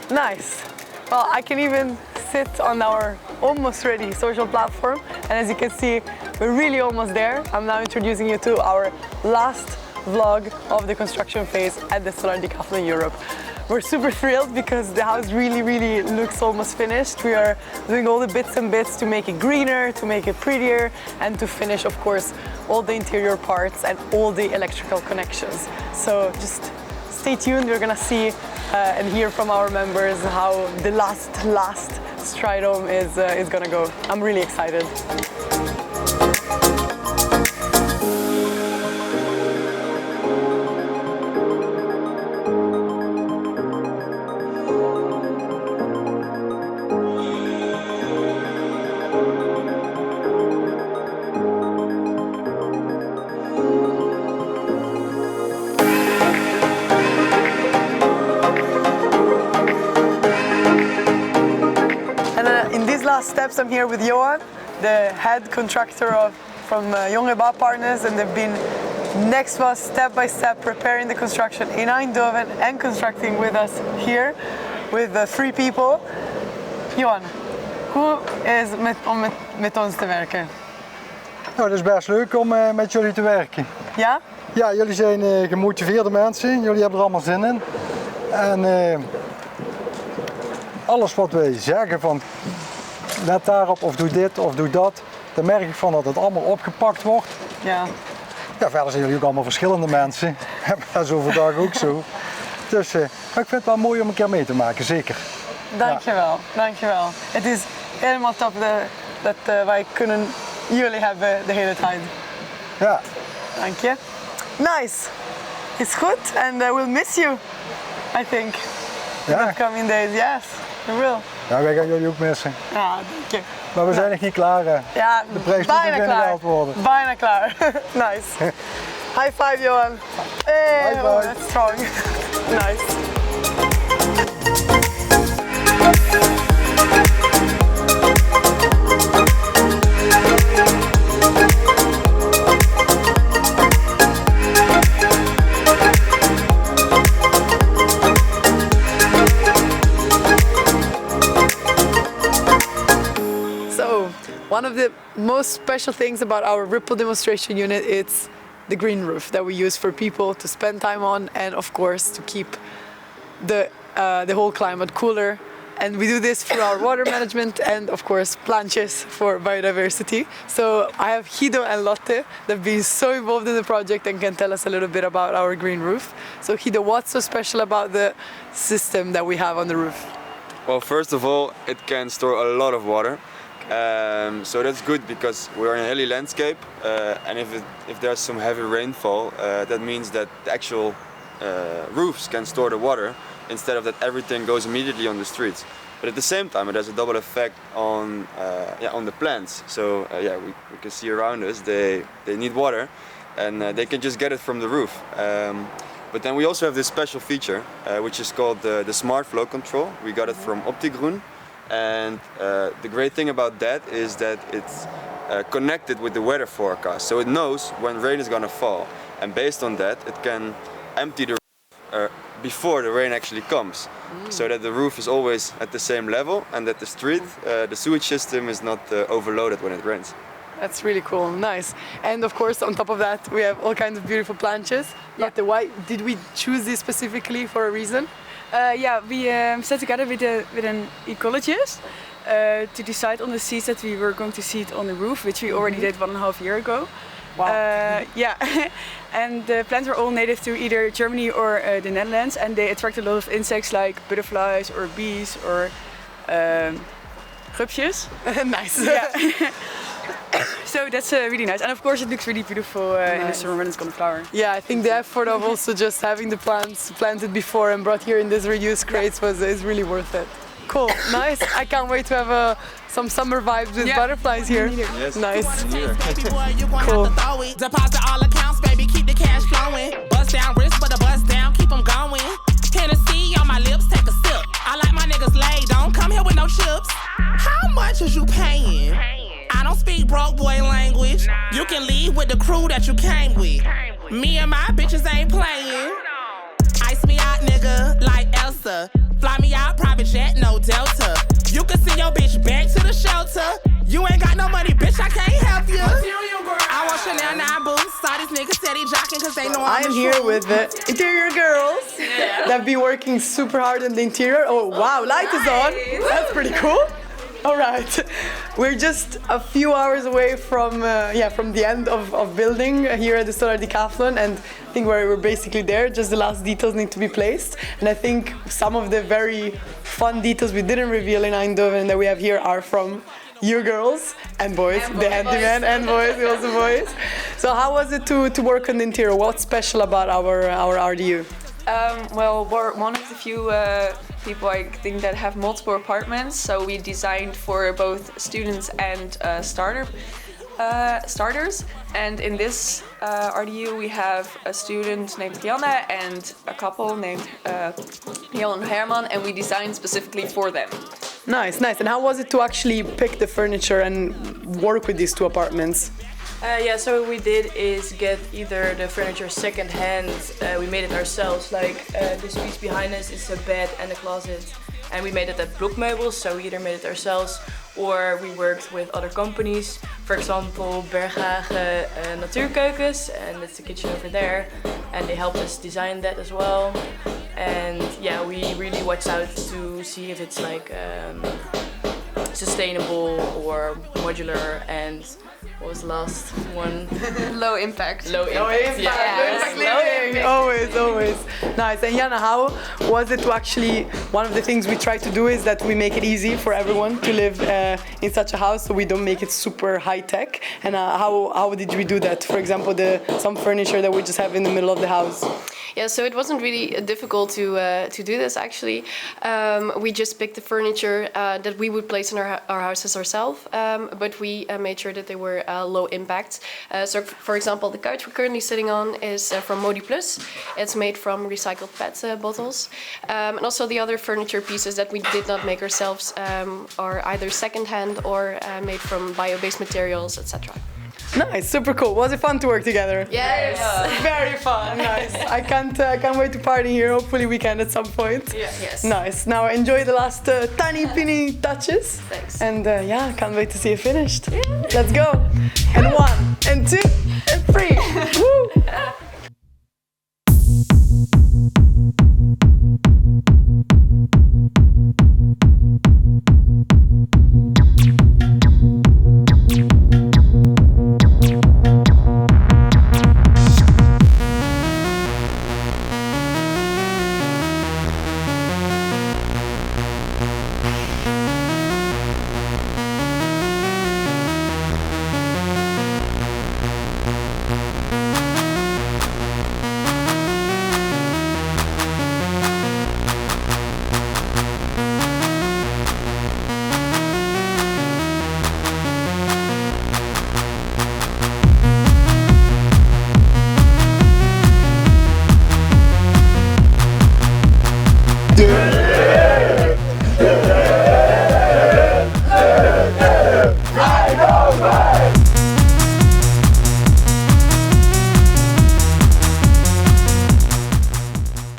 Nice. Well, I can even sit on our almost ready social platform, and as you can see, we're really almost there. I'm now introducing you to our last vlog of the construction phase at the Solar Decathlon Europe. We're super thrilled because the house really looks almost finished. We are doing all the bits and bits to make it greener, to make it prettier, and to finish, of course, all the interior parts and all the electrical connections. So just stay tuned. We're gonna see and hear from our members how the last Stridome is gonna go. I'm really excited. In these last steps, I'm here with Johan, the head contractor from JONGEN Bouw partners, and they've been next to us step by step preparing the construction in Eindhoven and constructing with us here with 3 people. Johan, hoe is om met ons te werken? Nou, dat is best leuk om met jullie te werken. Ja? Ja, jullie zijn gemotiveerde mensen, jullie hebben er allemaal zin in. En alles wat wij zeggen van let daarop of doe dit of doe dat, dan merk ik van dat het allemaal opgepakt wordt. Ja. Ja, verder zijn jullie ook allemaal verschillende mensen. Dat is overdag ook zo. Dus ik vind het wel mooi om een keer mee te maken, zeker. Dankjewel, dankjewel. Het is helemaal top dat wij kunnen jullie hebben de hele tijd. Ja. Dank je. Nice. Is goed and we'll miss you, I think. Ja. In the coming days, yes, we will. Ja, wij gaan jullie ook missen. Ja, dank je. Maar we zijn nog niet klaar. Ja, de prijs moet nog binnengehaald worden. Bijna klaar. Nice. High five, Johan. Hey, high five. Oh, that's strong. Nice. One of the most special things about our Ripple demonstration unit is the green roof that we use for people to spend time on, and of course to keep the whole climate cooler. And we do this through our water management and of course plantjes for biodiversity. So I have Guido and Lotte that have been so involved in the project and can tell us a little bit about our green roof. So Guido, what's so special about the system that we have on the roof? Well, first of all, it can store a lot of water. So that's good because we're in a hilly landscape, and if there's some heavy rainfall, that means that the actual roofs can store the water instead of that everything goes immediately on the streets. But at the same time, it has a double effect on the plants. So we can see around us they need water, and they can just get it from the roof. But then we also have this special feature, which is called the Smart Flow Control. We got it from Optigroen. And the great thing about that is that it's connected with the weather forecast, so it knows when rain is going to fall, and based on that it can empty the roof before the rain actually comes, so that the roof is always at the same level and that the street, the sewage system is not overloaded when it rains. That's really cool, nice. And of course on top of that we have all kinds of beautiful plantjes. Yeah. Why did we choose this specifically for a reason? We sat together with an ecologist to decide on the seeds that we were going to seed on the roof, which we already did 1.5 years ago. Wow. And the plants are all native to either Germany or the Netherlands, and they attract a lot of insects like butterflies or bees or grubjes. Nice. Yeah. So that's really nice, and of course it looks really beautiful in the summer when it's gonna flower. Yeah, I think the effort of also just having the plants planted before and brought here in this reduced crates is really worth it. Cool, nice. I can't wait to have some summer vibes with butterflies here. Yes. Nice. Cool. Deposit all accounts, baby, keep the cash flowing. Bust down wrist, but a bust down, keep them going. Tennessee on my lips, take a sip. I like my niggas laid, don't come here with no chips. How much is you paying? I don't speak broke boy language. You can leave with the crew that you came with. Me and my bitches ain't playing. Ice me out, nigga, like Elsa. Fly me out, private jet, no delta. You can send your bitch back to the shelter. You ain't got no money, bitch, I can't help you. I want Chanel 9 boots. Saw these niggas steady jocking cause they know I'm I'm here with the interior girls that have been working super hard on the interior. Oh wow, light is on. That's pretty cool. All right, we're just a few hours away from the end of building here at the Solar Decathlon, and I think we're basically there. Just the last details need to be placed, and I think some of the very fun details we didn't reveal in Eindhoven that we have here are from you girls and boys, the handyman and boys, also boys. So how was it to work on the interior? What's special about our RDU? Well, we're one of the few people I think that have multiple apartments. So we designed for both students and starters. And in this RDU we have a student named Rianne and a couple named Jan and Herman, and we designed specifically for them. Nice, nice. And how was it to actually pick the furniture and work with these two apartments? So what we did is get either the furniture second hand, we made it ourselves, like this piece behind us is a bed and a closet, and we made it at Blokmeubels, so we either made it ourselves or we worked with other companies, for example Berghage Natuurkeukens, and it's the kitchen over there, and they helped us design that as well. And yeah, we really watched out to see if it's like sustainable or modular, and what was the last one? Low impact. Low impact. Yeah, always. Nice. And Jana, how was it to actually, one of the things we try to do is that we make it easy for everyone to live in such a house, so we don't make it super high tech. And how did we do that? For example, some furniture that we just have in the middle of the house. Yeah, so it wasn't really difficult to do this actually. We just picked the furniture that we would place in our houses ourselves, but we made sure that they were low impact. So for example, the couch we're currently sitting on is from Modi Plus. It's made from recycled PET bottles. And also the other furniture pieces that we did not make ourselves are either second-hand or made from bio-based materials, etc. Nice, super cool. Was it fun to work together? Yes. Very fun. Nice. I can't wait to party here. Hopefully we can at some point. Yeah. Yes. Nice. Now enjoy the last tiny touches. Thanks. And can't wait to see it finished. Yeah. Let's go. And 1 and 2 and 3. Woo.